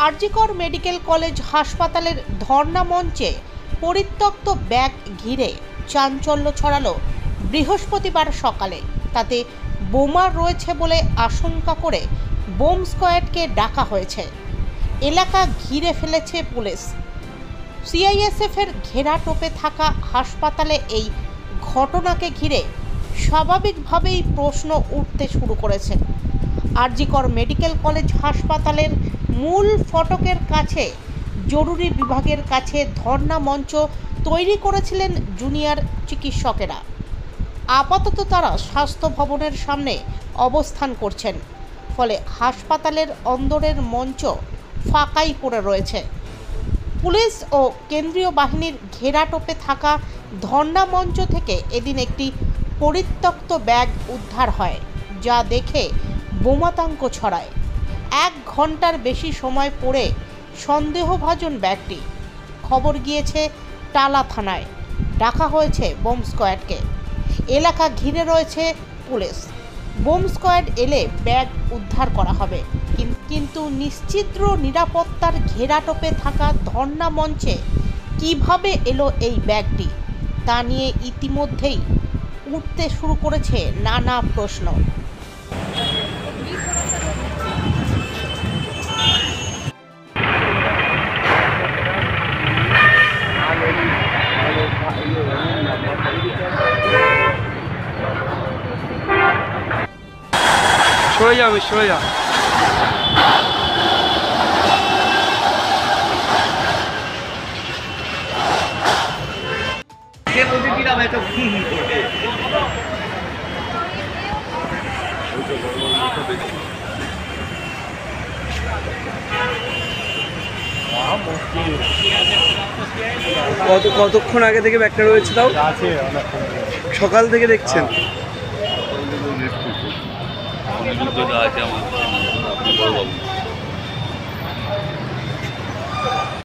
RG Kar medical college হাসপাতালের ধর্ণা মঞ্চে পরিত্যক্ত ব্যাগ ঘিরে চাঞ্চল্য ছড়ালো বৃহস্পতিবার সকালে। তাতে বোমা রয়েছে বলে আশঙ্কা করে বোম স্কোয়াডকে ডাকা হয়েছে। এলাকা ঘিরে ফেলেছে পুলিশ। সিআইএসএফের ঘেরাটোপে থাকা হাসপাতালে এই ঘটনাকে ঘিরে স্বাভাবিকভাবেই প্রশ্ন উঠতে শুরু করেছে। আরজিকর মেডিকেল কলেজ হাসপাতালের মূল ফটকের কাছে জরুরি বিভাগের কাছে ধর্ণা মঞ্চ তৈরি করেছিলেন জুনিয়র চিকিৎসকেরা। আপাতত তারা স্বাস্থ্য ভবনের সামনে অবস্থান করছেন, ফলে হাসপাতালের অন্দরের মঞ্চ ফাঁকাই পড়ে রয়েছে। পুলিশ ও কেন্দ্রীয় বাহিনীর ঘেরাটোপে থাকা ধর্ণা মঞ্চ থেকে এদিন একটি পরিত্যক্ত ব্যাগ উদ্ধার হয়, যা দেখে বোমাতঙ্ক ছড়ায়। 1 ঘন্টার বেশি সময় পরে সন্দেহভাজন ব্যাগটি। খবর গিয়েছে টালা থানায়, ডাকা হয়েছে বোম স্কোয়াডকে। এলাকা ঘিরে রয়েছে পুলিশ। বোম স্কোয়াড এলে ব্যাগ উদ্ধার করা হবে, কিন্তু নিশ্চিদ্র নিরাপত্তার ঘেরাটোপে থাকা ধর্ণা মঞ্চে কিভাবে এলো এই ব্যাগটি, তা নিয়ে ইতিমধ্যেই উঠতে শুরু করেছে নানা প্রশ্ন। সরে যাবে, সরে যা। কতক্ষণ আগে থেকে ব্যাগটা রয়েছে? তাও সকাল থেকে দেখছেন? আছে আমার বড় বাবু।